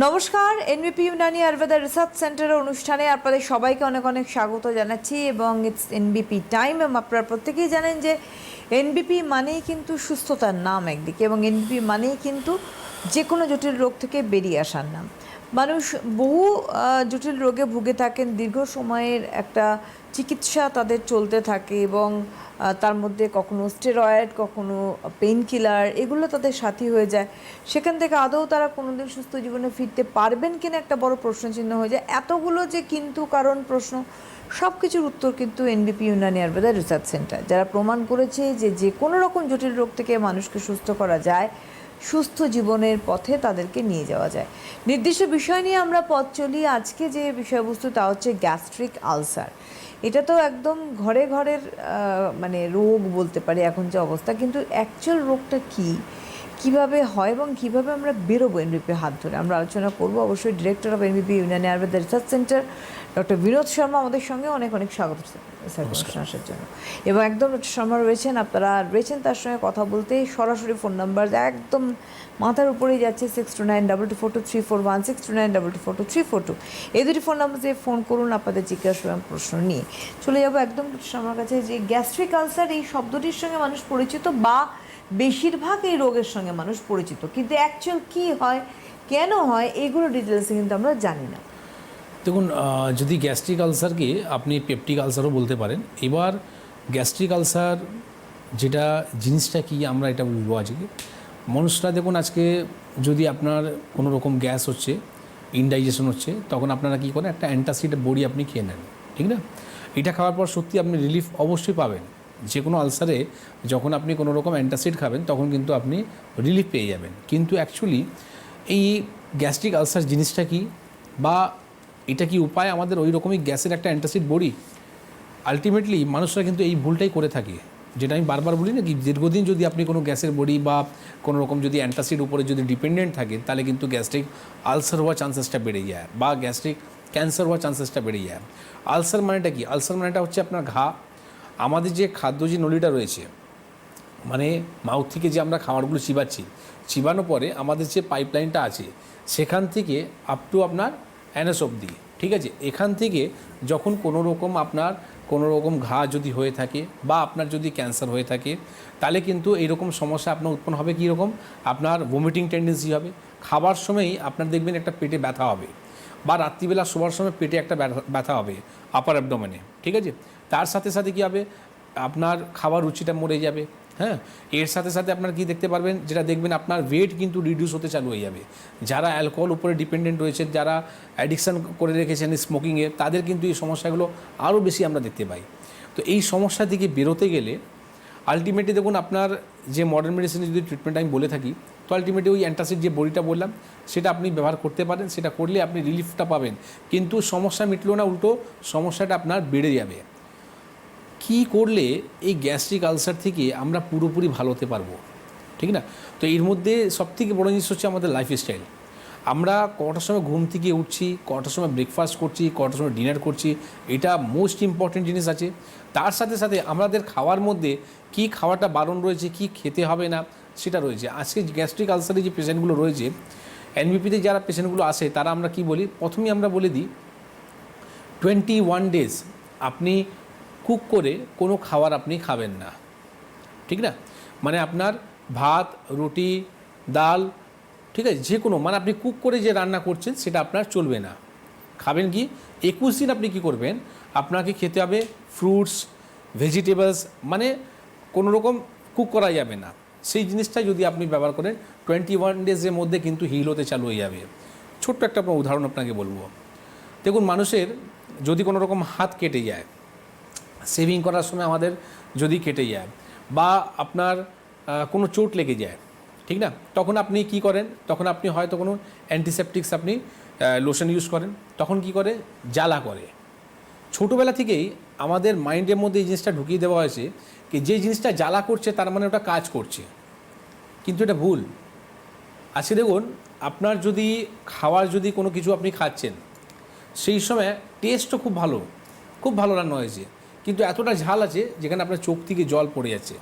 নমস্কার, এনবিপি ইউনানি আয়ুর্বেদা রিসার্চ সেন্টারের অনুষ্ঠানে আপনাদের সবাইকে অনেক অনেক স্বাগত জানাচ্ছি এবং ইটস এনবিপি টাইম। এবং আপনারা প্রত্যেকেই জানেন যে এনবিপি মানেই কিন্তু সুস্থতার নাম একদিকে, এবং এনবিপি মানেই কিন্তু যে কোনো জটিল রোগ থেকে বেরিয়ে আসার নাম। মানুষ বহু জটিল রোগে ভুগে থাকেন, দীর্ঘ সময়ের একটা চিকিৎসা তাদের চলতে থাকে এবং তার মধ্যে কখনো স্টেরয়েড, কখনো পেইন কিলার, এগুলো তাদের সাথী হয়ে যায়। সেখান থেকে আদৌ তারা কোনোদিন সুস্থ জীবনে ফিরতে পারবেন কিনা একটা বড় প্রশ্নচিহ্ন হয়ে যায়। এতগুলো যে কিন্তু কারণ প্রশ্ন, সব কিছুর উত্তর কিন্তু এনবিপি ইউনানি আয়ুর্বেদা রিসার্চ সেন্টার, যারা প্রমাণ করেছে যে যে কোনো রকম জটিল রোগ থেকে মানুষকে সুস্থ করা যায়, সুস্থ জীবনের পথে তাদেরকে নিয়ে যাওয়া যায়। নির্দিষ্ট বিষয় নিয়ে আমরা পথ চলি। আজকে যে বিষয়বস্তু তা হচ্ছে গ্যাস্ট্রিক আলসার। এটা তো একদম ঘরে ঘরের মানে রোগ বলতে পারি এখন যে অবস্থা, কিন্তু অ্যাকচুয়াল রোগটা কী, কীভাবে হয় এবং কীভাবে আমরা বেরোবো এনবিপির হাত ধরে, আমরা আলোচনা করবো। অবশ্যই director of NBP Unani Ayurveda research centre doctor Binod Sharma আমাদের সঙ্গে। অনেক অনেক স্বাগত স্যার অনুষ্ঠানে আসার জন্য। এবং একদম ডক্টর শর্মা রয়েছেন, আপনারা রয়েছেন তার সঙ্গে কথা বলতে। সরাসরি ফোন নাম্বার একদম মাথার উপরেই যাচ্ছে 6292242341, 6292242342। এই দুটি ফোন নাম্বার দিয়ে ফোন করুন আপনাদের জিজ্ঞাসা এবং প্রশ্ন নিয়ে। চলে যাবো একদম আমার কাছে যে গ্যাস্ট্রিক আলসার এই শব্দটির সঙ্গে মানুষ পরিচিত, বা বেশিরভাগ এই রোগের সঙ্গে মানুষ পরিচিত, কিন্তু অ্যাকচুয়াল কী হয়, কেন হয়, এগুলো ডিটেলসে কিন্তু আমরা জানি না। দেখুন, যদি গ্যাস্ট্রিক আলসারকে আপনি পেপটিক আলসারও বলতে পারেন। এবার গ্যাস্ট্রিক আলসার যেটা জিনিসটা কি আমরা এটা বলবো আজকে। মানুষরা দেখুন, আজকে যদি আপনার কোনো রকম গ্যাস হচ্ছে, ইনডাইজেশন হচ্ছে, তখন আপনারা কী করেন, একটা অ্যান্টাসিড বড়ি আপনি খেয়ে নেন, ঠিক না? এটা খাওয়ার পর সত্যি আপনি রিলিফ অবশ্যই পাবেন। যে কোনো আলসারে যখন আপনি কোনো রকম অ্যান্টাসিড খাবেন তখন কিন্তু আপনি রিলিফ পেয়ে যাবেন। কিন্তু অ্যাকচুয়ালি এই গ্যাস্ট্রিক আলসার জিনিসটা কি, বা এটা কি উপায় আমাদের ওই রকমই গ্যাসের একটা অ্যান্টাসিড বড়ি? আলটিমেটলি মানুষরা কিন্তু এই ভুলটাই করে থাকে, যেটা আমি বারবার বলি না কি, দীর্ঘদিন যদি আপনি কোনো গ্যাসের বড়ি বা কোনো রকম যদি অ্যান্টাসিড উপরে যদি ডিপেন্ডেন্ট থাকে, তাহলে কিন্তু গ্যাস্ট্রিক আলসার হওয়ার চান্সেসটা বেড়ে যায়, বা গ্যাস্ট্রিক ক্যান্সার হওয়ার চান্সেসটা বেড়ে যায়। আলসার মানেটা কি? আলসার মানেটা হচ্ছে আপনার ঘা। আমাদের যে খাদ্য যে নলিটা রয়েছে, মানে মাউথ থেকে যে আমরা খাবারগুলো চিবানোর পরে আমাদের যে পাইপলাইনটা আছে, সেখান থেকে আপ টু আপনার অ্যানাস অবধি, ঠিক আছে? এখান থেকে যখন কোনো রকম ঘা যদি হয়ে থাকে, বা আপনার যদি ক্যান্সার হয়ে থাকে, তাহলে কিন্তু এইরকম সমস্যা আপনার উৎপন্ন হবে। কীরকম? আপনার ভমিটিং টেন্ডেন্সি হবে, খাবার সময়ই আপনার দেখবেন একটা পেটে ব্যথা হবে, বা রাত্রিবেলা শোবার সময় পেটে একটা ব্যথা হবে আপার অ্যাবডোমেনে, ঠিক আছে? তার সাথে সাথে কী হবে, আপনার খাবার রুচিটা মরে যাবে। হ্যাঁ, এর সাথে সাথে আপনার কি দেখতে পারবেন, যেটা দেখবেন আপনার ওয়েট কিন্তু রিডিউস হতে চালু হয়ে যাবে। যারা অ্যালকোহল উপরে ডিপেন্ডেন্ট রয়েছে, যারা অ্যাডিকশান করে রেখেছেন স্মোকিংয়ে, তাদের কিন্তু এই সমস্যাগুলো আরও বেশি আমরা দেখতে পাই। তো এই সমস্যা থেকে বেরোতে গেলে আলটিমেটলি দেখুন, আপনার যে মডার্ন মেডিসিনের যদি ট্রিটমেন্ট আমি বলে থাকি, তো আলটিমেটলি ওই অ্যান্টাসিড যে বড়িটা বললাম, সেটা আপনি ব্যবহার করতে পারেন। সেটা করলে আপনি রিলিফটা পাবেন, কিন্তু সমস্যা মিটলো না, উল্টো সমস্যাটা আপনার বেড়ে যাবে। কী করলে এই গ্যাস্ট্রিক আলসার থেকে আমরা পুরোপুরি ভালো হতে পারবো, ঠিক না? তো এর মধ্যে সবথেকে বড় জিনিস হচ্ছে আমাদের লাইফস্টাইল। আমরা কটার সময় ঘুম থেকে উঠছি, কটার সময় ব্রেকফাস্ট করছি, কটার সময় ডিনার করছি, এটা মোস্ট ইম্পর্টেন্ট জিনিস আছে। তার সাথে সাথে আমাদের খাওয়ার মধ্যে কী খাওয়াটা বারণ রয়েছে, কি খেতে হবে না, সেটা রয়েছে। আজকে গ্যাস্ট্রিক আলসারে যে পেশেন্টগুলো রয়েছে, এনবিপিতে যারা পেশেন্টগুলো আসে, তারা আমরা কি বলি, প্রথমেই আমরা বলে দিই 21 ডেজ আপনি কুক করে কোনো খাবার আপনি খাবেন না, ঠিক না? মানে আপনার ভাত, রুটি, ডাল, ঠিক আছে, যে কোনো, মানে আপনি কুক করে যে রান্না করছেন সেটা আপনার চলবে না। খাবেন কি, 21 দিন আপনি কি করবেন, আপনাকে খেতে হবে ফ্রুটস, ভেজিটেবলস, মানে কোনো রকম কুক করা যাবে না। সেই জিনিসটা যদি আপনি ব্যবহার করেন 21 ডেজের মধ্যে কিন্তু হিল হতে চালু হয়ে যাবে। ছোট্ট একটা উদাহরণ আপনাকে বলবো। দেখুন, মানুষের যদি কোনো রকম হাত কেটে যায়, সেভিং করার সময় আমাদের যদি কেটে যায়, বা আপনার কোনো চোট লেগে যায়, ঠিক না, তখন আপনি কি করেন, তখন আপনি হয়তো কোনো অ্যান্টিসেপটিক্স আপনি লোশন ইউজ করেন, তখন কি করে, জ্বালা করে। ছোটোবেলা থেকেই আমাদের মাইন্ডের মধ্যে এই জিনিসটা ঢুকিয়ে দেওয়া হয়েছে কি যে জিনিসটা জ্বালা করছে তার মানে ওটা কাজ করছে, কিন্তু এটা ভুল। আজকে দেখুন, আপনার যদি খাওয়ার যদি কোনো কিছু আপনি খাচ্ছেন, সেই সময় টেস্টও খুব ভালো রান্না হয়েছে, কিন্তু এতটা ঝাল আছে যেখানে আপনার চোখ থেকে জল পড়ে যাচ্ছে।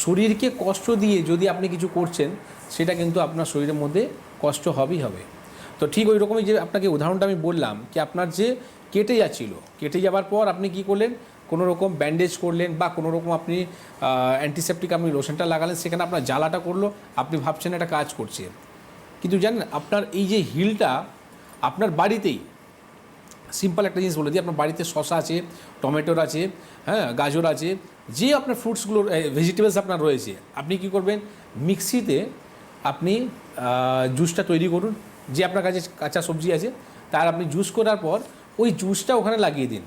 শরীরকে কষ্ট দিয়ে যদি আপনি কিছু করছেন, সেটা কিন্তু আপনার শরীরের মধ্যে কষ্ট হবেই হবে। তো তো ঠিক ওই রকমই যে আপনাকে উদাহরণটা আমি বললাম কি আপনার যে কেটে যাচ্ছিল, কেটে যাওয়ার পর আপনি কি করলেন, কোনো রকম ব্যান্ডেজ করলেন বা কোনো রকম আপনি অ্যান্টিসেপটিক আপনি লোশনটা লাগালেন, সেখানে আপনার জ্বালাটা করলো, আপনি ভাবছেন একটা কাজ করছে, কিন্তু জানেন আপনার এই যে হিলটা আপনার বাড়িতেই, সিম্পল একটা জিনিস বলে দিই, আপনার বাড়িতে শসা আছে, টমেটোর আছে, হ্যাঁ গাজর আছে, যে আপনার ফ্রুটসগুলো ভেজিটেবলস আপনার রয়েছে, আপনি কি করবেন, মিক্সিতে আপনি জুসটা তৈরি করুন, যে আপনার কাছে কাঁচা সবজি আছে তার আপনি জুস করার পর ওই জুসটা ওখানে লাগিয়ে দিন।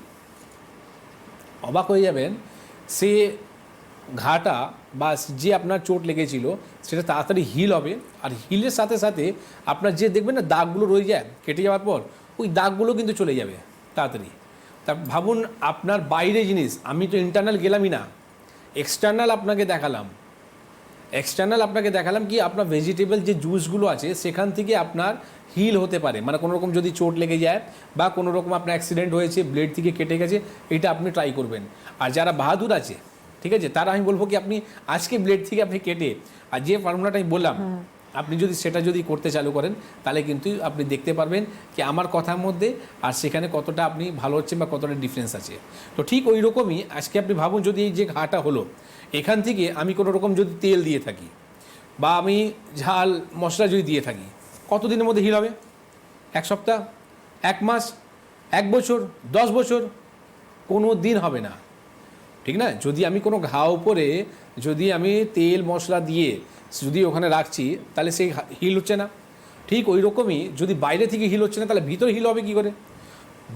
অবাক হয়ে যাবেন, সে ঘাটা বা যে আপনার চোট লেগেছিল সেটা তাড়াতাড়ি হিল হবে, আর হিলের সাথে সাথে আপনার যে দেখবেন না দাগগুলো রয়ে যায় কেটে যাওয়ার পর, ওই দাগগুলো কিন্তু চলে যাবে তাড়াতাড়ি। তা ভাবুন আপনার বাইরে জিনিস, আমি তো ইন্টারনাল গেলামই না, এক্সটার্নাল আপনাকে দেখালাম কি আপনার ভেজিটেবল যে জুসগুলো আছে সেখান থেকে আপনার হিল হতে পারে, মানে কোনো রকম যদি চোট লেগে যায় বা কোনো রকম আপনার অ্যাক্সিডেন্ট হয়েছে, ব্লেড থেকে কেটে গেছে, এটা আপনি ট্রাই করবেন। আর যারা বাহাদুর আছে, ঠিক আছে, তারা আমি বলবো কি আপনি আজকে ব্লেড থেকে আপনি কেটে, আর যে ফর্মুলাটা আমি বললাম আপনি যদি সেটা যদি করতে চালু করেন, তাহলে কিন্তু আপনি দেখতে পারবেন কি আমার কথার মধ্যে আর সেখানে কতটা আপনি ভালো হচ্ছে বা কতটা ডিফারেন্স আছে। তো ঠিক ওই রকমই আজকে আপনি ভাবুন, যদি এই যে ঘাটা হলো এখান থেকে আমি কোনো রকম যদি তেল দিয়ে থাকি বা আমি ঝাল মশলা যদি দিয়ে থাকি, কতদিনের মধ্যে হিল হবে? 1 সপ্তাহ, 1 মাস, 1 বছর, 10 বছর? কোনো দিন হবে না, ঠিক না? যদি আমি কোনো ঘা উপরে যদি আমি তেল মশলা দিয়ে যদি ওখানে রাখছি, তাহলে সেই হিল হচ্ছে না। ঠিক ওই রকমই যদি বাইরে থেকে হিল হচ্ছে না, তাহলে ভিতরে হিল হবে কী করে?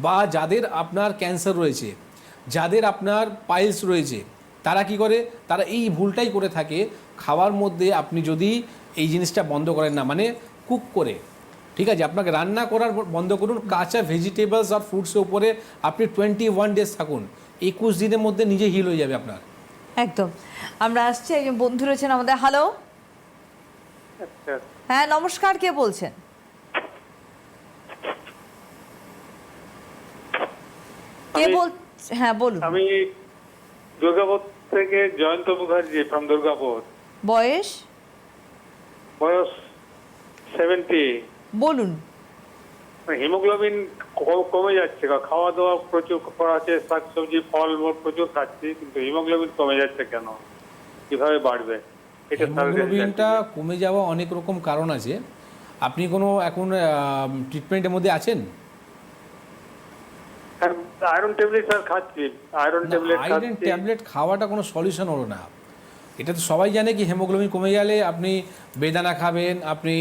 বা যাদের আপনার ক্যান্সার রয়েছে, যাদের আপনার পাইলস রয়েছে, তারা কি করে, তারা এই ভুলটাই করে থাকে, খাওয়ার মধ্যে আপনি যদি এই জিনিসটা বন্ধ করেন না, মানে কুক করে, ঠিক আছে, আপনাকে রান্না করার বন্ধ করুন, কাঁচা ভেজিটেবলস আর ফ্রুটসের উপরে আপনি 21 ডেজ থাকুন, 21 দিনের মধ্যে নিজে হিল হয়ে যাবে আপনার। একদম। আমরা আসছি, একজন বন্ধু রয়েছেন আমাদের। হ্যালো, আচ্ছা, হ্যাঁ নমস্কার, কে বলছেন? কে বল, হ্যাঁ বলুন। আমি দুর্গাপুর থেকে জয়ন্ত মুখার্জি ফ্রম দুর্গাপুর। বয়স? বয়স 70। বলুন। হিমোগ্লোবিন কমে যাচ্ছে, খাওয়া দাওয়া প্রচুর করা আছে, শাকসবজি ফল প্রচুর খাচ্ছি, কিন্তু হিমোগ্লোবিন কমে যাচ্ছে কেন, কিভাবে বাড়বে? এটা হিমোগ্লোবিনটা কমে যাওয়া অনেক রকম কারণ আছে। আপনি কোনো এখন ট্রিটমেন্টের মধ্যে আছেন? আয়রন ট্যাবলেট স্যার খাচ্ছি, আয়রন ট্যাবলেট খাওয়াটা কোনো সলিউশন হলো না। এটা তো সবাই জানে কি হিমোগ্লোবিন কমে গেলে আপনি বেদানা খাবেন, আপনি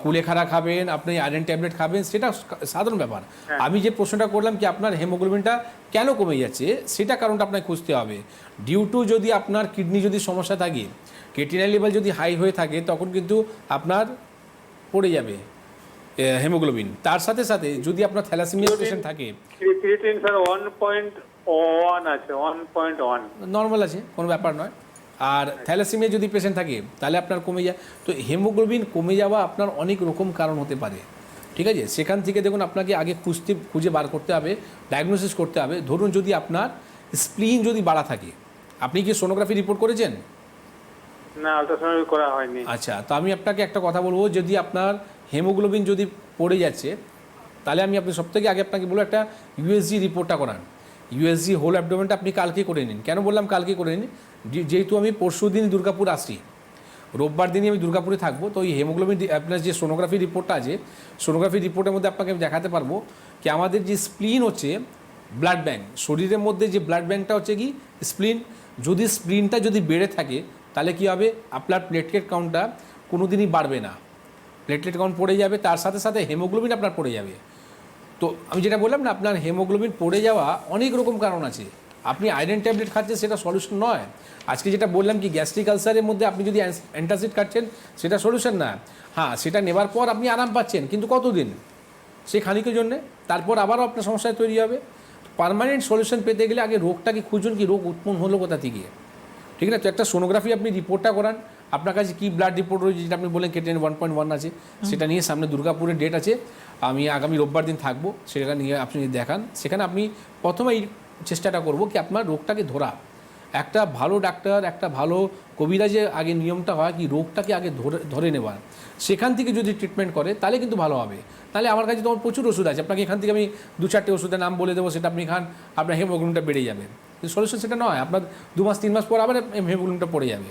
কুলেখাড়া খাবেন, আপনি আয়রন ট্যাবলেট খাবেন, সেটা সাধারণ ব্যাপার। আমি যে প্রশ্নটা করলাম কি আপনার হিমোগ্লোবিনটা কেন কমে যাচ্ছে, সেটা কারণটা আপনাকে খুঁজতে হবে। ডিউ টু যদি আপনার কিডনি যদি সমস্যা থাকে, ক্রিয়েটিনাইন লেভেল যদি হাই হয়ে থাকে, তখন কিন্তু আপনার পড়ে যাবে হিমোগ্লোবিন। তার সাথে সাথে যদি আপনার থ্যালাসেমিয়া পেশেন্ট থাকে, ক্রিয়েটিন স্যার 1.1 আছে, 1.1 নর্মাল আছে, কোনো ব্যাপার নয়। আর থ্যালাসেমিয়া যদি পেশেন্ট থাকে তাহলে আপনার কমে যায়। তো হিমোগ্লোবিন কমে যাওয়া আপনার অনেক রকম কারণ হতে পারে, ঠিক আছে। সেখান থেকে দেখুন আপনাকে আগে খুঁজে বার করতে হবে, ডায়াগনোসিস করতে হবে। ধরুন যদি আপনার স্প্লিন যদি বাড়া থাকে, আপনি কি সোনোগ্রাফি রিপোর্ট করেছেন? না, আল্ট্রাসাউন্ড করা হয়নি। আচ্ছা, তো আমি আপনাকে একটা কথা বলবো, যদি আপনার হিমোগ্লোবিন যদি পড়ে যাচ্ছে, তাহলে আমি আপনি সবথেকে আগে আপনাকে বলবো একটা ইউএসজি রিপোর্টটা করান। ইউএসজি হোল অ্যাবডোমেনটা আপনি কালকে করে নিন। কেন বললাম কালকে করে নিন? যেহেতু আমি পরশু দিন দুর্গাপুর আসছি, রোববার দিনই আমি দুর্গাপুরে থাকবো, তো ওই হিমোগ্লোবিন আপনার যে সোনোগ্রাফি রিপোর্টটা আছে, সোনোগ্রাফি রিপোর্টের মধ্যে আপনাকে আমি দেখাতে পারবো কি আমাদের যে স্প্লিন হচ্ছে ব্লাড ব্যাঙ্ক, শরীরের মধ্যে যে ব্লাড ব্যাঙ্কটা হচ্ছে কি স্প্লিন, যদি স্প্লিনটা যদি বেড়ে থাকে তাহলে কি হবে, আপনার প্লেটলেট কাউন্টটা কোনো দিনই বাড়বে না, প্লেটলেট কাউন্ট পড়ে যাবে, তার সাথে সাথে হিমোগ্লোবিন আপনার পড়ে যাবে। তো আমি যেটা বললাম না, আপনার হিমোগ্লোবিন পড়ে যাওয়া অনেক রকম কারণ আছে। আপনি আয়রন ট্যাবলেট খাচ্ছেন, সেটা সলিউশন নয়। আজকে যেটা বললাম কি গ্যাস্ট্রিক আলসারের মধ্যে আপনি যদি অ্যান্টাসিড খাচ্ছেন, সেটা সলিউশন না। হ্যাঁ, সেটা নেবার পর আপনি আরাম পাচ্ছেন, কিন্তু কতদিন? সে খানিকের জন্যে, তারপর আবারও আপনার সমস্যায় তৈরি হবে। পার্মানেন্ট সলিউশন পেতে গেলে আগে রোগটাকে খুঁজুন, কি রোগ উৎপন্ন হলো কোথা থেকে, ঠিক না? তো একটা সোনোগ্রাফি আপনি রিপোর্টটা করান, আপনার কাছে কী ব্লাড রিপোর্ট রয়েছে, যেটা আপনি বললেন ক্রিয়েটিনিন 1.1 আছে, সেটা নিয়ে সামনে দুর্গাপুরের ডেট আছে, আমি আগামী রোববার দিন থাকবো, সেটা নিয়ে আপনি দেখান। সেখানে আপনি প্রথমেই চেষ্টাটা করবো কি আপনার রোগটাকে ধরা, একটা ভালো ডাক্তার, একটা ভালো কবিরাজের আগে নিয়মটা হয় কি রোগটাকে আগে ধরে নেওয়ার, সেখান থেকে যদি ট্রিটমেন্ট করে তাহলে কিন্তু ভালো হবে। তাহলে আমার কাছে তোমার প্রচুর ওষুধ আছে, আপনাকে এখান থেকে আমি 2-4টে ওষুধের নাম বলে দেবো, সেটা আপনি খান, আপনার হেমোগ্লোবিনটা বেড়ে যাবে। কিন্তু সলিউশন সেটা নয়, আপনার 2 মাস 3 মাস পর আবার হেমোগ্লোবিনটা পড়ে যাবে,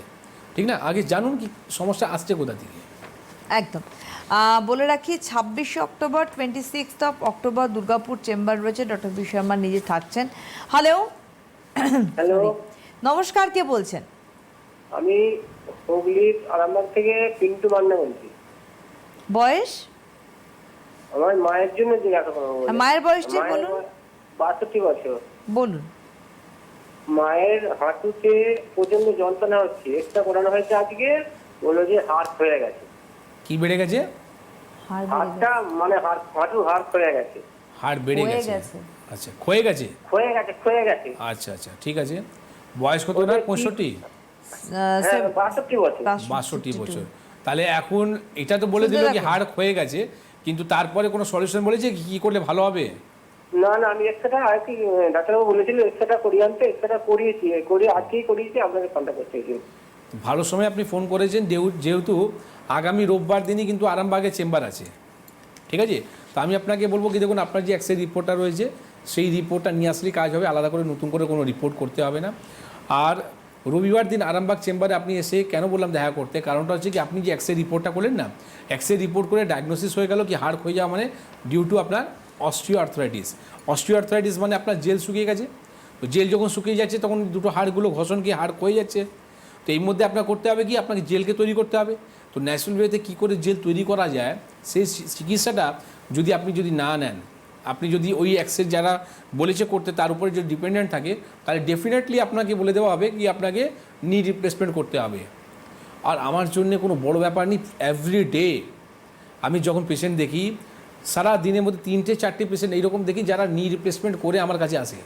ঠিক না? আগে জানুন কি সমস্যা আসছে কোথা থেকে। একদম। বলে রাখি 26 অক্টোবর 26 অক্টোবর দুর্গাপুর চেম্বার রয়েছে, ডক্টর বি শর্মা নিজে থাকছেন। হ্যালো। হ্যালো, নমস্কার, কে বলছেন? আমি হুগলির আরামবাগ থেকে পিন্টু মান্না বলছি। বয়স? আমার মায়ের জন্য যে লেখাপড়া বলছি। মায়ের বয়সটা মায়ের বলুন। বয়স 62 বছর। বলুন। মায়ের হাঁটুতে প্রচন্ড যন্ত্রণা হচ্ছে, এক্সট্রা করানো হয়েছে আজকে, বললো যে হাড় হয়ে গেছে। কি বেড়ে গেছে? হাড় বেড়ে হাড়টা মানে হাঁটু হাড় হয়ে গেছে। হাড় বেড়ে ক্ষয়ে গেছে? গেছে। আচ্ছা, ক্ষয়ে গেছে। ক্ষয়ে গেছে। আচ্ছা আচ্ছা, ঠিক আছে। বয়স কত না? 65? হ্যাঁ, 62 বছর। 62 বছর। তাহলে এখন এটা তো বলে শুনতে দিল কি থাকুন। হাড় ক্ষয়ে গেছে, কিন্তু তারপরে কোনো সলিউশন বলেছে কি করলে ভালো হবে? না না, আমি এক্সট্রাটা আর কি ডাক্তারবাবু বলেছিল এক্সট্রাটা করিয়ে আনতে, এক্সট্রাটা করিয়েছি, আজকেই করিয়েছি, আপনাকে কন্ট্যাক্ট করতে হয়েছে। ভালো সময় আপনি ফোন করেছেন, যেহেতু আগামী রোববার দিনই কিন্তু আরামবাগে চেম্বার আছে, ঠিক আছে? তো আমি আপনাকে বলবো কি দেখুন, আপনার যে এক্সরে রিপোর্টটা রয়েছে সেই রিপোর্টটা নিয়ে আসলেই কাজ হবে, আলাদা করে নতুন করে কোনো রিপোর্ট করতে হবে না। আর রবিবার দিন আরামবাগ চেম্বারে আপনি এসে কেন বললাম দেখা করতে, কারণটা হচ্ছে কি আপনি যে এক্সরে রিপোর্টটা করলেন না, এক্সরে রিপোর্ট করে ডায়াগনোসিস হয়ে গেল কি হাড় ক্ষয়ে যাওয়া মানে ডিউ টু আপনার অস্টিওআর্থ্রাইটিস মানে আপনার জেল শুকিয়ে গেছে। তো জেল যখন শুকিয়ে যাচ্ছে তখন দুটো হাড়গুলো ঘষণ গিয়ে হাড় ক্ষয়ে যাচ্ছে। তো এই মধ্যে আপনার করতে হবে কি, আপনাকে জেলকে তৈরি করতে হবে। তো ন্যাচারাল ওয়েতে কী করে জেল তৈরি করা যায় সেই চিকিৎসাটা যদি না নেন, আপনি যদি ওই অ্যাক্সেস যারা বলেছে করতে তার উপরে যদি ডিপেন্ডেন্ট থাকে, তাহলে ডেফিনেটলি আপনাকে বলে দেওয়া হবে কি আপনাকে নি রিপ্লেসমেন্ট করতে হবে। আর আমার জন্য কোনো বড় ব্যাপার নেই, এভরি ডে আমি যখন পেশেন্ট দেখি, সারা দিনের মধ্যে 3-4টে পেশেন্ট এইরকম দেখি যারা নি রিপ্লেসমেন্ট করে আমার কাছে আসে।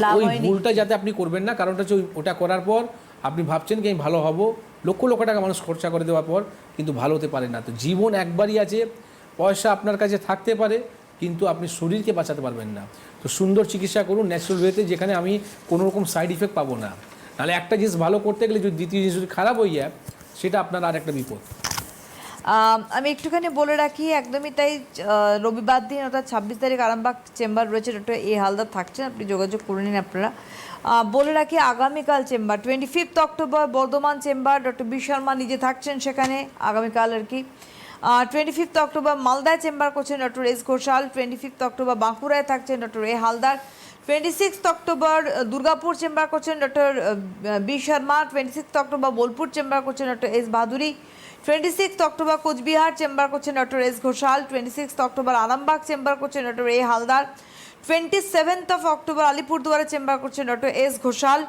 লাভ ওই হয়নি? ভুলটা যাতে আপনি করবেন না, কারণটা হচ্ছে ওটা করার পর আপনি ভাবছেন কি আমি ভালো হব, লক্ষ লক্ষ টাকা মানুষ খরচা করে দেওয়ার পর কিন্তু ভালো হতে পারে না। তো জীবন একবারই আছে, পয়সা আপনার কাছে থাকতে পারে কিন্তু আপনি শরীরকে বাঁচাতে পারবেন না। তো সুন্দর চিকিৎসা করুন ন্যাচারাল ওয়েতে, যেখানে আমি কোনো রকম সাইড ইফেক্ট পাবো না। নাহলে একটা জিনিস ভালো করতে গেলে যদি দ্বিতীয় জিনিস যদি খারাপ হয়ে যায়, সেটা আপনার আর একটা বিপদ। আমি একটুখানি বলে রাখি, একদমই তাই। রবিবার দিন অর্থাৎ 26 তারিখ আরামবাগ চেম্বার রয়েছে, ডক্টর এ হালদার থাকছেন, আপনি যোগাযোগ করে নিন আপনারা। বলে রাখি আগামীকাল chamber 25 October Bardhaman chamber, doctor B Sharma নিজে থাকছেন সেখানে আগামীকাল আর কি। 25 অক্টোবর মালদায় চেম্বার করছেন ডক্টর এস ঘোষাল। 25 অক্টোবর বাঁকুড়ায় থাকছেন doctor A Haldar. 26 October Durgapur chamber করছেন doctor B Sharma. 26 October Bolpur chamber করছেন doctor S Bhaduri. 26 October Cooch Behar chamber করছেন doctor S Ghosal. 26 October Arambagh chamber করছেন ডক্টর এ হালদার। 27 অক্টোবর আলিপুরদুয়ারে চেম্বার করছেন ডক্টর এস ঘোষাল।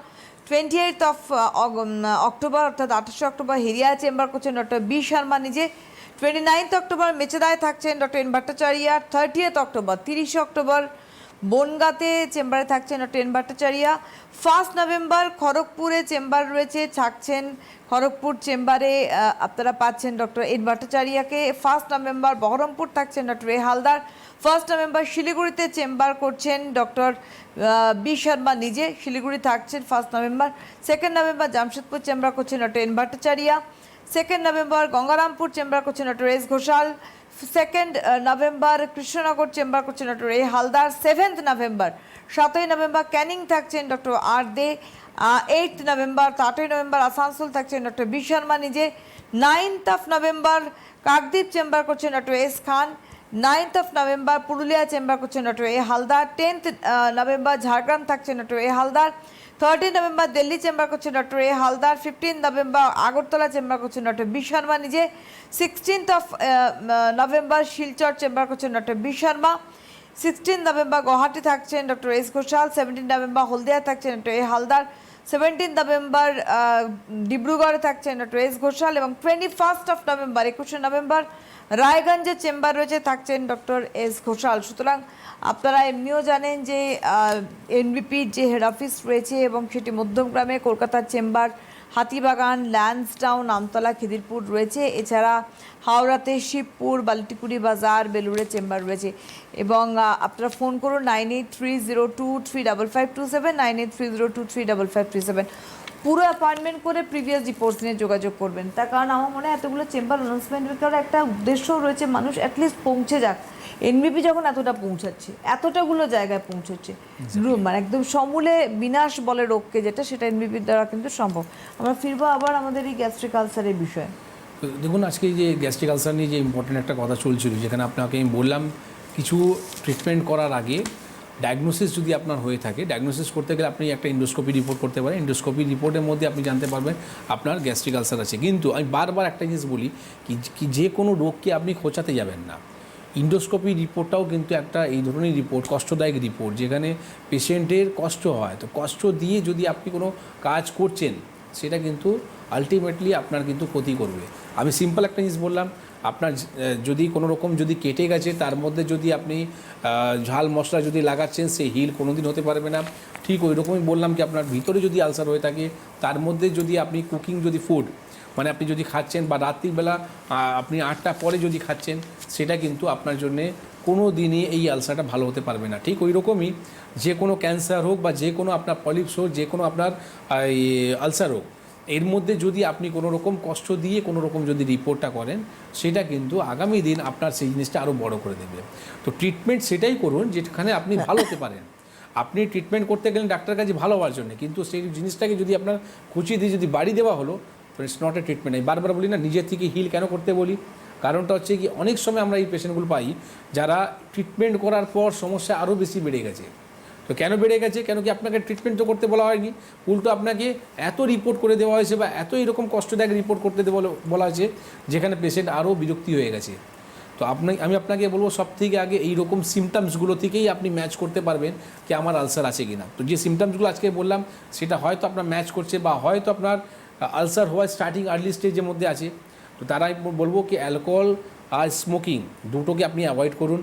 28 অক্টোবর অর্থাৎ 28 অক্টোবর হেরিয়ায় চেম্বার করছেন ডক্টর বি শর্মা নিজে। 29 অক্টোবর মেচেদায় থাকছেন doctor N Bhattacharya. 30 October 30 October বনগাঁতে চেম্বারে থাকছেন ডক্টর এন ভট্টাচার্যা। 1 নভেম্বর খড়গপুরে চেম্বার রয়েছে, থাকছেন খড়গপুর চেম্বারে আপনারা পাচ্ছেন ডক্টর এন ভট্টাচার্যাকে। 1 নভেম্বর বহরমপুর থাকছেন ডক্টর এ হালদার। 1 নভেম্বর শিলিগুড়িতে চেম্বার করছেন ডক্টর বি শর্মা নিজে, শিলিগুড়ি থাকছেন 1 নভেম্বর। 2 নভেম্বর জামশেদপুর চেম্বার করছেন doctor N Bhattacharya. 2 November Gangarampur chamber করছেন doctor S Ghosal. 2 November Krishnanagar chamber করছেন doctor A Haldar. 7 November 7 November Canning থাকছেন ডক্টর আর দে। 8 নভেম্বর 8 নভেম্বর আসানসোল থাকছেন ডক্টর বি শর্মা নিজে। 9 নভেম্বর কাকদ্বীপ চেম্বার করছেন doctor S Khan. 9 November Purulia chamber করছেন doctor A Haldar. 10 November Jhargram থাকছেন doctor A Haldar. 13 November Delhi chamber করছেন doctor A Haldar. 15 November Agartala chamber করছেন doctor B Sharma নিজে। 16 নভেম্বর শিলচর চেম্বার করছেন doctor B Sharma. 16 November Guwahati থাকছেন ডক্টর এস ঘোষাল। 17 নভেম্বর হলদিয়া থাকছেন ডক্টর এ হালদার। 17 নভেম্বর ডিব্রুগড়ে থাকছেন ডক্টর এস ঘোষাল। এবং 21 নভেম্বর 21 নভেম্বর রায়গঞ্জে চেম্বার রয়েছে, থাকছেন ডক্টর এস ঘোষাল। সুতরাং আপনারা এমনিও জানেন যে এনবিপির যে হেড অফিস রয়েছে এবং সেটি মধ্যমগ্রামে, কলকাতার চেম্বার হাতিবাগান, ল্যান্সডাউন, আমতলা, খিদিরপুর রয়েছে। এছাড়া হাওড়াতে শিবপুর, বালটিকুড়ি বাজার, বেলুড়ে চেম্বার রয়েছে। এবং আপনারা ফোন করুন 9830235527, 9830235527। পুরো অ্যাপয়েন্টমেন্ট করে প্রিভিয়াস রিপোর্টস নিয়ে যোগাযোগ করবেন। তার কারণ আমার মনে হয় এতগুলো চেম্বার অ্যানাউন্সমেন্টের কারণে একটা উদ্দেশ্যও রয়েছে, মানুষ অ্যাটলিস্ট পৌঁছে যাক। এনবিপি যখন এতটা পৌঁছাচ্ছে, এতটাগুলো জায়গায় পৌঁছচ্ছে, মানে একদম সমূলে বিনাশ বলে রোগকে, যেটা সেটা এনবিপির দ্বারা কিন্তু সম্ভব। আমরা ফিরবো আবার আমাদের এই গ্যাস্ট্রিক আলসারের বিষয়ে। তো দেখুন, আজকে যে গ্যাস্ট্রিক আলসার নিয়ে যে ইম্পর্টেন্ট একটা কথা চলছিল, যেখানে আপনাকে আমি বললাম কিছু ট্রিটমেন্ট করার আগে ডায়াগনোসিস যদি আপনার হয়ে থাকে, ডায়াগনোসিস করতে গেলে আপনি একটা ইন্ডোস্কোপি রিপোর্ট করতে পারেন। ইন্ডোস্কোপি রিপোর্টের মধ্যে আপনি জানতে পারবেন আপনার গ্যাস্ট্রিক আলসার আছে। কিন্তু আমি বারবার একটা জিনিস বলি কি যে কোনো রোগকে আপনি খোঁচাতে যাবেন না। ইন্ডোস্কোপি রিপোর্টটাও কিন্তু একটা এই ধরনের রিপোর্ট, কষ্টদায়ক রিপোর্ট, যেখানে পেশেন্টের কষ্ট হয়। তো কষ্ট দিয়ে যদি আপনি কোনো কাজ করছেন, সেটা কিন্তু আলটিমেটলি আপনার কিন্তু ক্ষতি করবে। আমি সিম্পল একটা জিনিস বললাম, আপনার যদি কোনো রকম যদি কেটে গেছে, তার মধ্যে যদি আপনি ঝাল মশলা যদি লাগাচ্ছেন, সেই হিল কোনো দিন হতে পারবে না। ঠিক ওই রকমই বললাম কি আপনার ভিতরে যদি আলসার হয়ে থাকে, তার মধ্যে যদি আপনি কুকিং যদি ফুড মানে আপনি যদি খাচ্ছেন বা রাত্রিবেলা আপনি 8টার পরে যদি খাচ্ছেন, সেটা কিন্তু আপনার জন্যে কোনো দিনই এই আলসারটা ভালো হতে পারবে না। ঠিক ওই রকমই যে কোনো ক্যান্সার হোক বা যে কোনো আপনার পলিপস হোক, যে কোনো আপনার আলসার হোক, এর মধ্যে যদি আপনি কোনো রকম কষ্ট দিয়ে কোনো রকম যদি রিপোর্টটা করেন, সেটা কিন্তু আগামী দিন আপনার সেই জিনিসটা আরও বড় করে দেবে। তো ট্রিটমেন্ট সেটাই করুন যেখানে আপনি ভালো হতে পারেন। আপনি ট্রিটমেন্ট করতে গেলেন ডাক্তার কাছে ভালো হওয়ার জন্য, কিন্তু সেই জিনিসটাকে যদি আপনার খুঁচিয়ে দিয়ে যদি বাড়ি দেওয়া হলো, তো ইটস নট এ ট্রিটমেন্ট। আমি বারবার বলি না, নিজের থেকে হিল কেন করতে বলি, কারণটা হচ্ছে কি অনেক সময় আমরা এই পেশেন্টগুলো পাই যারা ট্রিটমেন্ট করার পর সমস্যা আরও বেশি বেড়ে গেছে। তো কেন বেড়ে গেছে? কেন কি আপনাকে ট্রিটমেন্ট তো করতে বলা হয়নি, উল্টো আপনাকে এত রিপোর্ট করে দেওয়া হয়েছে বা এত এরকম কষ্টদায়ক রিপোর্ট করতে বলা হয়েছে, যেখানে পেশেন্ট আরও বিরক্তি হয়ে গেছে। তো আমি আপনাকে বলবো সবথেকে আগে এই রকম সিমটমসগুলো থেকেই আপনি ম্যাচ করতে পারবেন কি আমার আলসার আছে কিনা। তো যে সিমটমসগুলো আজকে বললাম, সেটা হয়তো আপনার ম্যাচ করছে বা হয়তো আপনার আলসার হওয়ার স্টার্টিং আর্লি স্টেজের মধ্যে আছে। তো তারাই বলবো কি অ্যালকোহল আর স্মোকিং দুটোকে আপনি অ্যাভয়েড করুন।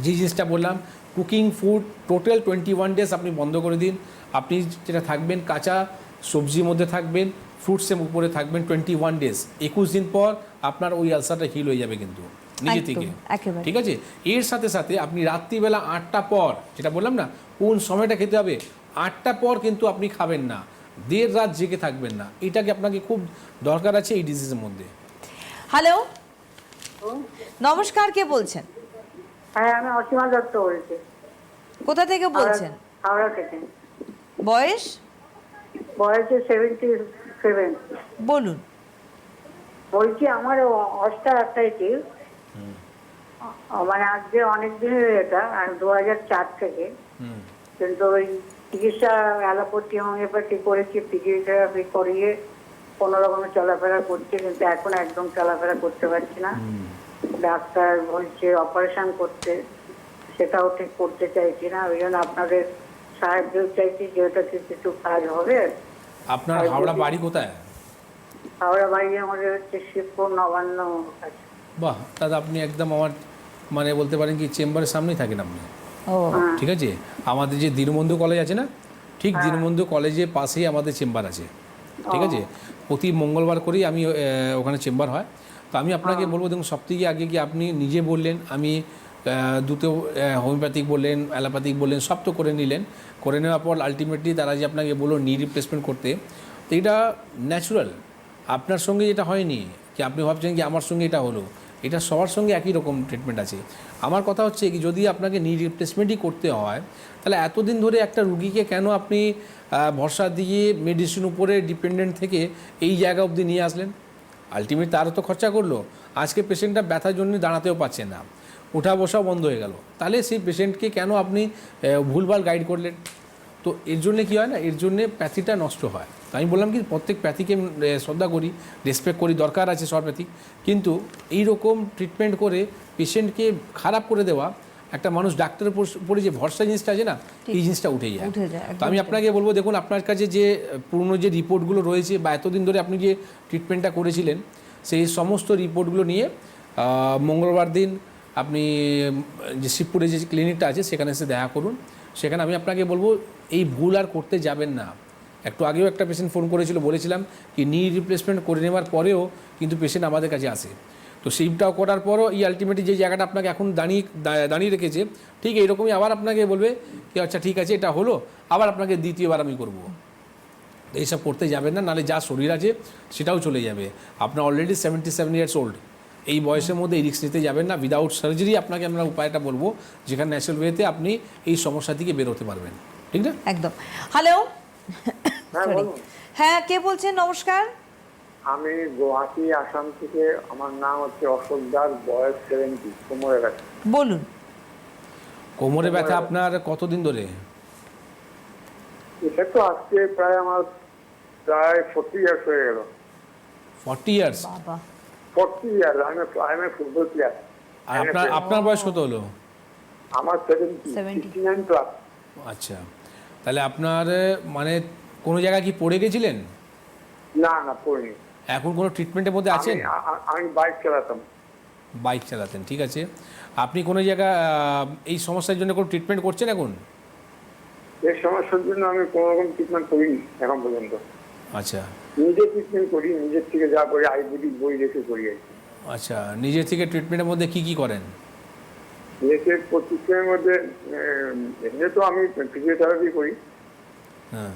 যে জিনিসটা বললাম, কুকিং ফুড টোটাল 21 ডেজ আপনি বন্ধ করে দিন। আপনি যেটা থাকবেন কাঁচা সবজির মধ্যে থাকবেন, ফ্রুটসের উপরে থাকবেন 21 ডেজ। 21 দিন পর আপনার ওই আলসারটা হিল হয়ে যাবে কিন্তু নিজে থেকে। ঠিক আছে? এর সাথে সাথে আপনি রাত্রিবেলা 8টা পর, যেটা বললাম না কোন সময়টা খেতে হবে, 8টা পর কিন্তু আপনি খাবেন না, দেড় রাত জেগে থাকবেন না। এটাকে আপনাকে খুব দরকার আছে এই ডিজিজের মধ্যে। হ্যালো, নমস্কার, কে বলছেন? হ্যাঁ, আমি অসীমা দত্ত বলছি। কোথা থেকে বলছেন? হাওড়া থেকে। বয়স? বয়স 77। বলুন। বলছি আমার অস্টিওআর্থ্রাইটিস, মানে আজকে অনেক দিনের এটা, আর 2004 থেকে। কিন্তু ওই চিকিৎসা অ্যালোপ্যাথি হোমিওপ্যাথি করেছি, ফিজিওথেরাপি করিয়ে কোনো রকমে চলাফেরা করছি, কিন্তু এখন একদম চলাফেরা করতে পারছি না। ডাক্তার বলছে অপারেশন করতে, সেটাও ঠিক করতে চাইছি না। ওই জন্য আপনাদের সাহায্য চাইছি যে ওটা কিছু কাজ হবে। আপনার হাওড়া বাড়ি কোথায়? হাওড়া বাড়ি আমাদের হচ্ছে শিবপুর নবান্ন কাছে। বাহ, দাদা আপনি একদম আমার মানে বলতে পারেন কি চেম্বারের সামনেই থাকেন আপনি। ও ঠিক আছে, আমাদের যে দীনবন্ধু কলেজ আছে না, ঠিক দীনবন্ধু কলেজের পাশেই আমাদের চেম্বার আছে। ঠিক আছে, প্রতি মঙ্গলবার করেই আমি ওখানে চেম্বার হয়। তো আমি আপনাকে বলবো, দেখুন সবথেকে আগে কি আপনি নিজে বললেন আমি দুটো হোমিওপ্যাথিক বললেন, অ্যালোপ্যাথিক বললেন, সব তো করে নিলেন। করে নেওয়ার পর আলটিমেটলি তারা যে আপনাকে বললো নি রিপ্লেসমেন্ট করতে, তো এটা ন্যাচুরাল। আপনার সঙ্গে যেটা হয়নি কি আপনি ভাবছেন কি আমার সঙ্গে এটা হলো, এটা সবার সঙ্গে একই রকম ট্রিটমেন্ট আছে। আমার কথা হচ্ছে কি যদি আপনাকে নি রিপ্লেসমেন্টই করতে হয়, তাহলে এতদিন ধরে একটা রুগীকে কেন আপনি ভরসা দিয়ে মেডিসিন উপরে ডিপেন্ডেন্ট থেকে এই জায়গা অবধি নিয়ে আসলেন? আলটিমেট তারও তো খরচা করলো। আজকে পেশেন্টটা ব্যথার জন্য দাঁড়াতেও পারছে না, ওঠা বসাও বন্ধ হয়ে গেল, তাহলে সেই পেশেন্টকে কেন আপনি ভুলভাল গাইড করলেন? তো এর জন্যে কী হয় না, এর জন্যে প্যাথিটা নষ্ট হয়। তো আমি বললাম কি প্রত্যেক প্যাথিকে শ্রদ্ধা করি, রেসপেক্ট করি, দরকার আছে সব প্যাথিক, কিন্তু এই রকম ট্রিটমেন্ট করে পেশেন্টকে খারাপ করে দেওয়া, একটা মানুষ ডাক্তারের উপরে যে ভরসা জিনিসটা আছে না, এই জিনিসটা উঠে যায়। তো আমি আপনাকে বলবো, দেখুন আপনার কাছে যে পুরনো যে রিপোর্টগুলো রয়েছে বা এতদিন ধরে আপনি যে ট্রিটমেন্টটা করেছিলেন, সেই সমস্ত রিপোর্টগুলো নিয়ে মঙ্গলবার দিন আপনি যে শিবপুরে যে ক্লিনিকটা আছে সেখানে এসে দেখা করুন। সেখানে আমি আপনাকে বলবো এই ভুল আর করতে যাবেন না। একটু আগেও একটা পেশেন্ট ফোন করেছিল, বলেছিলাম কি নি রিপ্লেসমেন্ট করে নেওয়ার পরেও কিন্তু পেশেন্ট আমাদের কাছে আসে। তো সেইটাও করার পরও এই আলটিমেটলি যে জায়গাটা আপনাকে এখন দাঁড়িয়ে রেখেছে, ঠিক এইরকমই আবার আপনাকে বলবে কি আচ্ছা ঠিক আছে এটা হলো, আবার আপনাকে দ্বিতীয়বার আমি করব। এইসব করতে যাবেন না, নাহলে যা শরীর আছে সেটাও চলে যাবে। আপনার অলরেডি 77 ইয়ার্স ওল্ড, এই বয়সের মধ্যে এই রিস্ক নিতে যাবেন না। উইদাউট সার্জারি আপনাকে আমরা উপায়টা বলবো, যেখানে ন্যাচারাল ওয়েতে আপনি এই সমস্যা থেকে বেরোতে পারবেন, ঠিক না? একদম। হ্যালো, হ্যাঁ, Sorry. বলুন। হ্যাঁ, কে বলছেন? নমস্কার। আমি গুয়াহাটি আসাম থেকে, আমার নাম হচ্ছে অশোক দাস, বয়স 70, কোমরে ব্যথা। বলুন। কোমরে ব্যথা আপনার কতদিন ধরে? এটা তো আজকে প্রায় আমার প্রায় 40 ইয়ার্স হয়ে গেল। 40 ইয়ার্স? বাবা, 40 ইয়ার্স। আমি ফুটবল প্লেয়ার। আর আপনার বয়স কত হলো? আমার 79 প্লাস। আচ্ছা, তাহলে আপনার মানে কোনো জায়গায় কি পড়ে গেছিলেন? না না, পড়িনি। এখন কোনো ট্রিটমেন্টের মধ্যে আছেন? আমি বাইক চালাতাম। বাইক চালাতেন, ঠিক আছে। আপনি কোনো জায়গা এই সমস্যার জন্য কোনো ট্রিটমেন্ট করছেন এখন? এই সমস্যার জন্য আমি কোনো রকম ট্রিটমেন্ট করিনি এখন পর্যন্ত। আচ্ছা নিজে ট্রিটমেন্ট করি, নিজের থেকে যা করি আয়ুর্বেদিক বই দেখে করি আর কি। আচ্ছা, নিজে থেকে ট্রিটমেন্টের মধ্যে কি কি করেন? নিজেকে ট্রিটমেন্টের মধ্যে এমনি তো আমি ফিজিওথেরাপি করি। হ্যাঁ,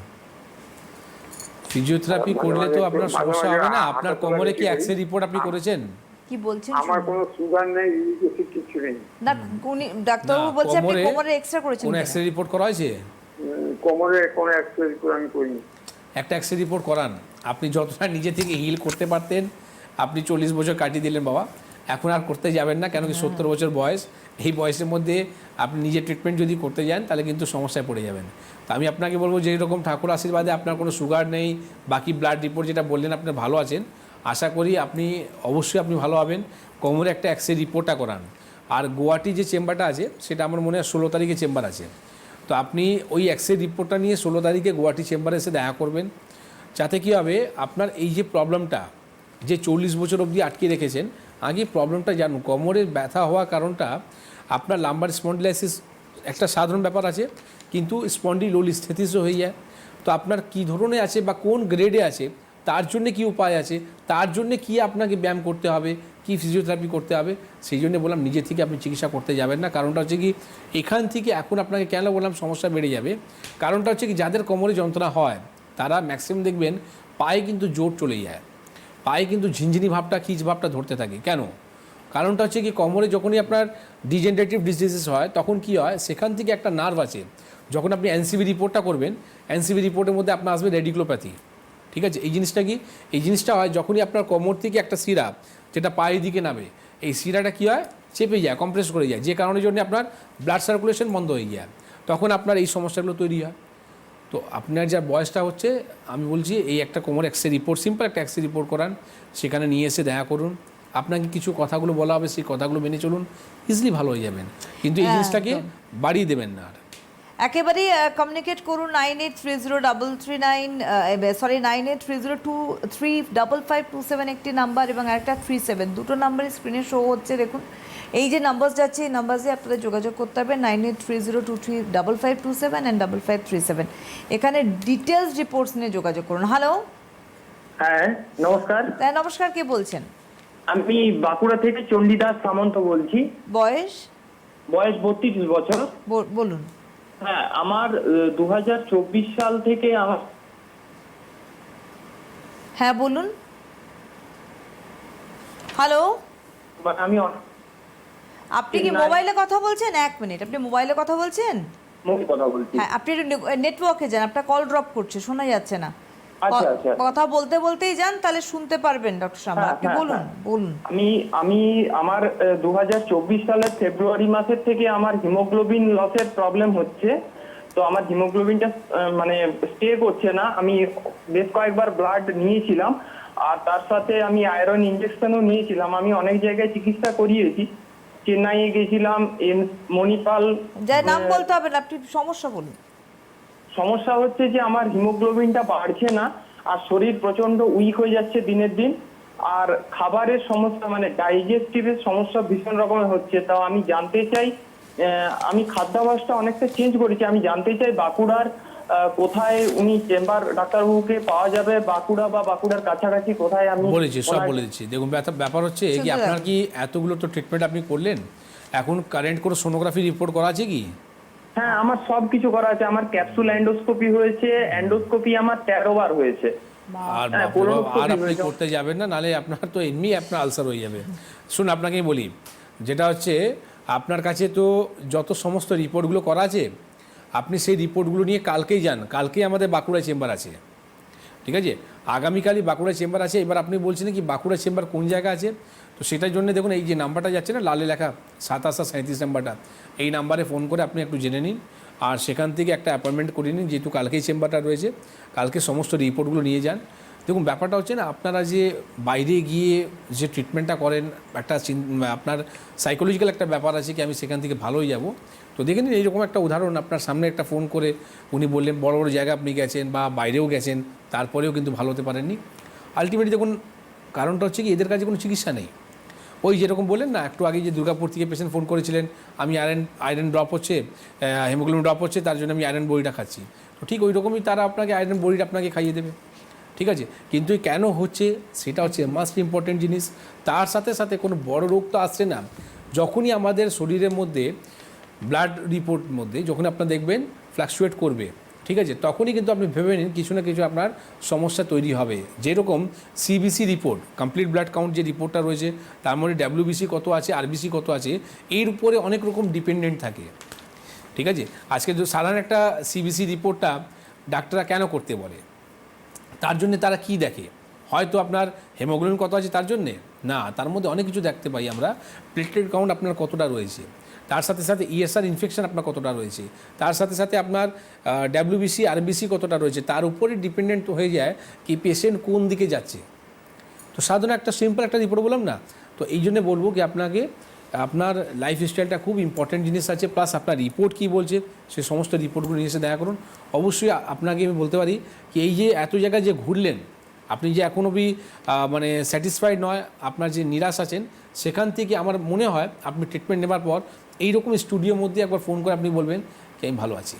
ফিজিওথেরাপি করলে তো আপনার সমস্যা হবে না। আপনার কোমরে কি এক্স-রে রিপোর্ট আপনি করেছেন? কি বলছেন? আমার কোনো সুগার নেই, ইউরিক কিছু নেই। না, উনি ডাক্তারবাবু না, বলছে আপনি কোমরে- কোমরে এক্সট্রা করেছেন কোনো কিনা? এক্স-রে রিপোর্ট করা হয়েছে? কোমরে কোনো এক্সারসাইজ করে আমি করিনি। একটা এক্স-রে রিপোর্ট করান। আপনি যতটা নিজে থেকে হিল করতে পারতেন, আপনি 40 বছর কাটিয়ে দিলেন বাবা, এখন আর করতে যাবেন না। কেন কি 70 বছর বয়স, এই বয়সের মধ্যে আপনি নিজের ট্রিটমেন্ট যদি করতে যান তাহলে কিন্তু সমস্যায় পড়ে যাবেন। তো আমি আপনাকে বলবো যে এরকম ঠাকুর আশীর্বাদে আপনার কোনো সুগার নেই, বাকি ব্লাড রিপোর্ট যেটা বললেন আপনি ভালো আছেন, আশা করি আপনি অবশ্যই আপনি ভালো হবেন। কোমরে একটা এক্স-রে রিপোর্টটা করান। আর গুয়াহাটি যে চেম্বারটা আছে সেটা আমার মনে হয় 16 তারিখে চেম্বার আছে। তো আপনি ওই এক্স-রে রিপোর্টটা নিয়ে 16 তারিখে গুয়াহাটি চেম্বারে এসে দেখা করবেন। যাতে কী হবে, আপনার এই যে প্রবলেমটা যে 40 বছর অবধি আটকে রেখেছেন, আগে প্রবলেমটা জানুন। কোমরের ব্যথা হওয়ার কারণটা আপনার লাম্বার স্পন্ডিলাইসিস একটা সাধারণ ব্যাপার আছে, কিন্তু স্পন্ডিলোলিস্থেসিসও হয়ে যায়। তো আপনার কী ধরনের আছে বা কোন গ্রেডে আছে, তার জন্য কি উপায় আছে, তার জন্য কি আপনাকে ব্যায়াম করতে হবে, কি ফিজিওথেরাপি করতে হবে, সেই জন্য বললাম নিজে থেকে আপনি চিকিৎসা করতে যাবেন না। কারণটা হচ্ছে কি, এখান থেকে এখন আপনাকে কেন বললাম সমস্যা বেড়ে যাবে, কারণটা হচ্ছে কি যাদের কোমরে যন্ত্রণা হয় তারা ম্যাক্সিমাম দেখবেন পায়ে কিন্তু জোর চলে যায়, পায়ে কিন্তু ঝিনঝিনি ভাবটা খিচ ভাবটা ধরতে থাকে। কেন? কারণটা হচ্ছে কি কোমরে যখনই আপনার ডিজেনারেটিভ ডিজিজেস হয় তখন কি হয়, সেখান থেকে একটা নার্ভ আছে। যখন আপনি এনসিবি রিপোর্টটা করবেন, এনসিবি রিপোর্টের মধ্যে আপনার আসবে রেডিকুলোপ্যাথি, ঠিক আছে। এই জিনিসটা কি, এই জিনিসটা হয় যখনই আপনার কোমর থেকে একটা শিরা যেটা পায়ের দিকে নামে, এই শিরাটা কী হয়, চেপে যায়, কম্প্রেস করে যায়, যে কারণের জন্য আপনার ব্লাড সার্কুলেশন বন্ধ হয়ে যায়, তখন আপনার এই সমস্যাগুলো তৈরি হয়। তো আপনার যা বয়সটা হচ্ছে, আমি বলছি এই একটা কোমর এক্স-রে রিপোর্ট, সিম্পল একটা এক্স-রে রিপোর্ট করান, সেখানে নিয়ে এসে দেখা করুন। আপনাকে কিছু কথাগুলো বলা হবে, সেই কথাগুলো মেনে চলুন, ইজিলি ভালো হয়ে যাবেন। কিন্তু এই জিনিসটাকে বাড়িয়ে দেবেন না আর। একেবারেই কমিউনিকেট করুন 983033252527 একটি নাম্বার, এবং আরেকটা 37, দুটো নাম্বারই স্ক্রিনে শো হচ্ছে দেখুন। এই যে নাম্বার যাচ্ছে, এই নাম্বার দিয়ে আপনাদের যোগাযোগ করতে হবে 9830235527 অ্যান্ড 5537। এখানে ডিটেলস রিপোর্টস নিয়ে যোগাযোগ করুন। হ্যালো, হ্যাঁ নমস্কার, হ্যাঁ নমস্কার, কে বলছেন? আমি বাঁকুড়া থেকে চণ্ডীদাস সামন্ত বলছি। বয়স? বয়স 32 বছর। বলুন। হ্যাঁ, আমার 2024 সাল থেকে আমার হ্যাঁ বলুন। হ্যালো, আমি আপনি কি মোবাইলে কথা বলছেন? এক মিনিট, আপনি মোবাইলে কথা বলছেন? মুখে কথা বলছি। হ্যাঁ, আপনি নেটওয়ার্কে যান, আপনার কল ড্রপ করছে, শোনা যাচ্ছে না। আচ্ছা আচ্ছা, কথা বলতে বলতেই যান, তাহলে শুনতে পারবেন ডক্টর শর্মা। আপনি বলুন বলুন। আমি আমার 2024 সালের ফেব্রুয়ারি মাসের থেকে আমার হিমোগ্লোবিন লসের প্রবলেম হচ্ছে। তো আমার হিমোগ্লোবিনটা মানে স্টে করছে না। আমি বেশ কয়েকবার ব্লাড নিয়েছিলাম, আর তার সাথে আমি আয়রন ইনজেকশনও নিয়েছিলাম। আমি অনেক জায়গায় চিকিৎসা করিয়েছি, চেন্নাইয়ে গেছিলাম, মণিপাল। যাই নাম বলতে হবে না, আপনি সমস্যা বলুন। সমস্যা হচ্ছে যে আমার হিমোগ্লোবিনটা বাড়ছে না, আর শরীর প্রচন্ড উইক হয়ে যাচ্ছে দিনের দিন, আর খাবারের সমস্যা মানে ডাইজেস্টিভের সমস্যা ভীষণ রকমের হচ্ছে। তাও আমি জানতে চাই, আমি খাদ্যাভ্যাসটা অনেকটা চেঞ্জ করেছি, আমি জানতে চাই বাঁকুড়ার কোথায় উনি চেম্বার ডাক্তারবাবুকে পাওয়া যাবে, বাঁকুড়া বা বাঁকুড়ার কাছাকাছি কোথায় আমি বলেছি, সব বলে দিচ্ছি। দেখুন ব্যাপার হচ্ছে কি, শুনতে আপনার কি এতগুলো তো ট্রিটমেন্ট আপনি করলেন, এখন কারেন্ট কোনো সোনোগ্রাফি রিপোর্ট করা আছে কি? হ্যাঁ, আমার সব কিছু করা আছে। আমার ক্যাপসুল এন্ডোস্কোপি হয়েছে, এন্ডোস্কোপি আমার 13 বার হয়েছে। আর হ্যাঁ, বাপরে বাপ, colonoscopy আর আপনি হয়েছে। করতে যাবেন না, নাহলে আপনার তো এমনি আপনার আলসার হয়ে যাবে। শুনুন, আপনাকে আমি বলি, যেটা হচ্ছে আপনার কাছে তো যত সমস্ত রিপোর্টগুলো করা আছে, আপনি সেই রিপোর্টগুলো নিয়ে কালকেই যান। কালকেই আমাদের বাঁকুড়া চেম্বার আছে, ঠিক আছে? আগামীকালই বাঁকুড়া চেম্বার আছে। এবার আপনি বলছেন কি বাঁকুড়া চেম্বার কোন জায়গা আছে, তো সেটার জন্য দেখুন এই যে নাম্বারটা যাচ্ছে না লালে লেখা 2737 নাম্বারটা, এই নাম্বারে ফোন করে আপনি একটু জেনে নিন, আর সেখান থেকে একটা অ্যাপয়েন্টমেন্ট করে নিন, যেহেতু কালকেই চেম্বারটা রয়েছে। কালকে সমস্ত রিপোর্টগুলো নিয়ে যান। দেখুন ব্যাপারটা হচ্ছে না, আপনারা যে বাইরে গিয়ে যে ট্রিটমেন্টটা করেন, একটা আপনার সাইকোলজিক্যাল একটা ব্যাপার আছে কি আমি সেখান থেকে ভালো হয়ে যাব। তো দেখে নিন এইরকম একটা উদাহরণ, আপনার সামনে একটা ফোন করে উনি বললেন বড় বড় জায়গা আপনি গেছেন বা বাইরেও গেছেন, তারপরেও কিন্তু ভালো হতে পারেননি। আলটিমেটলি দেখুন কারণটা হচ্ছে কি এদের কাছে কোনো চিকিৎসা নেই। ওই যেরকম বললেন না একটু আগে যে দুর্গাপুর থেকে পেশেন্ট ফোন করেছিলেন, আমি আয়রন ড্রপ হচ্ছে, হিমোগ্লোবিন ড্রপ হচ্ছে, তার জন্য আমি আয়রন বড়িটা খাচ্ছি। তো ঠিক ওই রকমই তারা আপনাকে আয়রন বড়িটা আপনাকে খাইয়ে দেবে, ঠিক আছে? কিন্তু কেন হচ্ছে সেটা হচ্ছে মাস্ট ইম্পর্টেন্ট জিনিস। তার সাথে সাথে কোনো বড় রোগ তো আসছে না। যখনই আমাদের শরীরের মধ্যে ব্লাড রিপোর্ট মধ্যে যখন আপনার দেখবেন ফ্লাকচুয়েট করবে, ঠিক আছে, তখনই কিন্তু আপনি ভেবে নিন কিছু না কিছু আপনার সমস্যা তৈরি হবে। যেরকম CBC report, complete blood count যে রিপোর্টটা রয়েছে, তার মধ্যে ডাব্লিউবিসি কত আছে, আরবিসি কত আছে, এর উপরে অনেক রকম ডিপেন্ডেন্ট থাকে, ঠিক আছে? আজকে সাধারণ একটা সিবিসি রিপোর্টটা ডাক্তাররা কেন করতে বলে, তার জন্য তারা কি দেখে? হয়তো আপনার হেমোগ্লোবিন কত আছে তার জন্যে না, তার মধ্যে অনেক কিছু দেখতে পাই আমরা। প্লেটলেট কাউন্ট আপনার কতটা রয়েছে, তার সাথে সাথে ইএসআর ইনফেকশন আপনার কতটা রয়েছে, তার সাথে সাথে আপনার ডাব্লিউবিসি আরবিসি কতটা রয়েছে, তার উপরে ডিপেন্ডেন্ট হয়ে যায় কি পেশেন্ট কোন দিকে যাচ্ছে। তো সাধারণ একটা সিম্পল একটা রিপোর্ট বললাম না, তো এই জন্য বলবো কি আপনাকে আপনার লাইফ স্টাইলটা খুব ইম্পর্টেন্ট জিনিস আছে, প্লাস আপনার রিপোর্ট কী বলছে সে সমস্ত রিপোর্টগুলো নিয়ে এসে দেখা করুন। অবশ্যই আপনাকে আমি বলতে পারি কি এই যে এত জায়গায় যে ঘুরলেন, আপনি যে এখন অবধি মানে স্যাটিসফাইড নয়, আপনার যে নিরাশ আছেন, সেখান থেকে আমার মনে হয় আপনি ট্রিটমেন্ট নেবার পর এইরকম স্টুডিওর মধ্যে একবার ফোন করে আপনি বলবেন কি আমি ভালো আছি।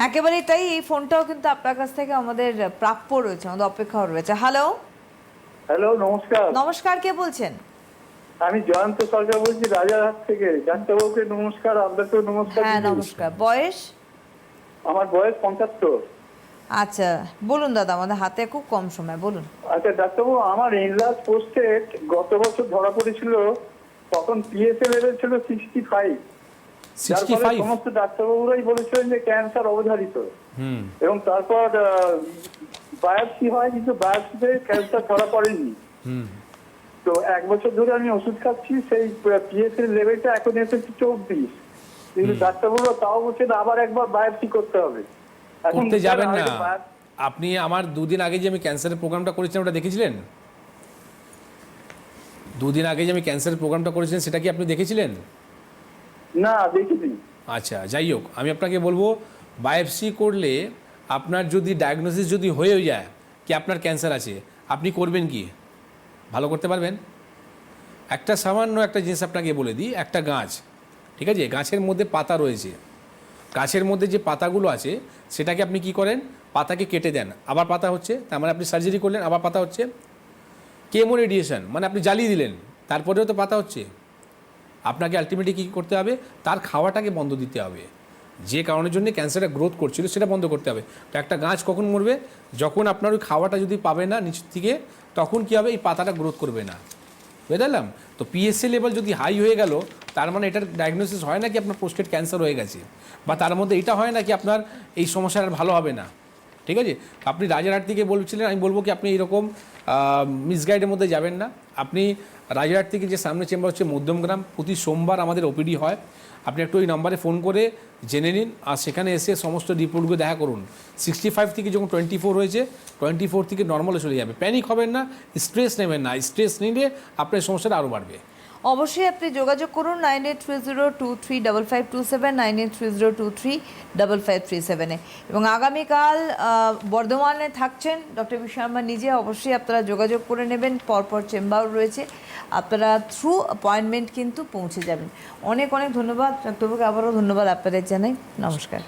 একেবারেই তাই। এই ফোনটাও কিন্তু আপনার কাছ থেকে আমাদের প্রাপ্য রয়েছে, আমাদের অপেক্ষাও রয়েছে। হ্যালো হ্যালো, নমস্কার। নমস্কার, কে বলছেন? আমি জয়ন্ত সরকার বলছি রাজারহাট থেকে। ডাক্তারবাবুকে নমস্কার, আপনাকেও নমস্কার। হ্যাঁ দিদি। নমস্কার। বয়স? আমার বয়স 75। আচ্ছা বলুন দাদা, আমাদের হাতে খুব কম সময়, বলুন। আচ্ছা ডাক্তারবাবু, আমার ইনলার্জ প্রোস্টেট গত বছর ধরা পড়েছিল, তখন পিএসএ লেভেল ছিল 65। যার ফলে 65? সমস্ত ডাক্তারবাবুরাই বলেছিলেন যে ক্যান্সার অবধারিত। হুম। এবং তারপর বায়োপসি হয়, কিন্তু বায়োপসিতে ক্যান্সার ধরা পড়েনি। হুম। তো 1 বছর ধরে আমি ওষুধ খাচ্ছি, সেই পিএসএ লেভেলটা এখন এসেছে 24। কিন্তু ডাক্তারবাবু তাও বলছেন আবার একবার বায়োপসি করতে হবে। এখন করতে যাবেন স্যার, না। আগে বায়োপসি- আপনি আমার দুদিন আগে যে আমি ক্যান্সারের প্রোগ্রামটা করেছিলাম ওটা দেখেছিলেন? দুদিন আগে যে আমি ক্যান্সারের প্রোগ্রামটা করেছিলেন সেটা কি আপনি দেখেছিলেন? না, দেখিনি। আচ্ছা, যাই হোক, আমি আপনাকে বলবো বায়োপসি করলে আপনার যদি ডায়াগনোসিস যদি হয়েও যায় কি আপনার ক্যান্সার আছে, আপনি করবেন কি? ভালো করতে পারবেন? একটা সামান্য একটা জিনিস আপনাকে বলে দিই, একটা গাছ, ঠিক আছে, গাছের মধ্যে পাতা রয়েছে, গাছের মধ্যে যে পাতাগুলো আছে সেটাকে আপনি কি করেন, পাতাকে কেটে দেন, আবার পাতা হচ্ছে, তার মানে আপনি সার্জারি করলেন আবার পাতা হচ্ছে। কেমো রেডিয়েশন মানে আপনি জ্বালিয়ে দিলেন, তারপরেও তো পাতা হচ্ছে। আপনাকে আলটিমেটলি কী করতে হবে, তার খাওয়াটাকে বন্ধ দিতে হবে। যে কারণের জন্য ক্যান্সারটা গ্রোথ করছিল সেটা বন্ধ করতে হবে। তো একটা গাছ কখন মরবে, যখন আপনার ওই খাওয়াটা যদি পাবে না নিচ থেকে, তখন কী হবে, এই পাতাটা গ্রোথ করবে না। বুঝলাম? তো পিএসএ লেভেল যদি হাই হয়ে গেল, তার মানে এটার ডায়াগনোসিস হয় না কি আপনার প্রোস্টেট ক্যান্সার হয়ে গেছে, বা তার মধ্যে এটা হয় না কি আপনার এই সমস্যাটা ভালো হবে না। ঠিক আছে, আপনি রাজারহাট থেকে বলছিলেন, আমি বলবো কি আপনি এরকম মিসগাইডের মধ্যে যাবেন না। আপনি রাজারহাট থেকে যে সামনে চেম্বার হচ্ছে মধ্যমগ্রাম, প্রতি সোমবার আমাদের ওপিডি হয়। আপনি একটু ওই নাম্বারে ফোন করে জেনে নিন, আর সেখানে এসে সমস্ত রিপোর্টগুলো দেখা করুন। 65 থেকে যখন 24 হয়েছে, 24 থেকে নর্মালে চলে যাবে। প্যানিক হবেন না, স্ট্রেস নেবেন না, স্ট্রেস নিলে আপনার সমস্যাটা আরও বাড়বে। অবশ্যই আপনি যোগাযোগ করুন 9830235527, 9830235537 এবং আগামীকাল বর্ধমানে থাকছেন ডক্টর বি শর্মা নিজে। অবশ্যই আপনারা যোগাযোগ করে নেবেন, পরপর চেম্বার রয়েছে, আপনারা থ্রু অ্যাপয়েন্টমেন্ট কিন্তু পৌঁছে যাবেন। অনেক অনেক ধন্যবাদ ডাক্তারবাবুকে, আবারও ধন্যবাদ আপনাদের জানাই। নমস্কার।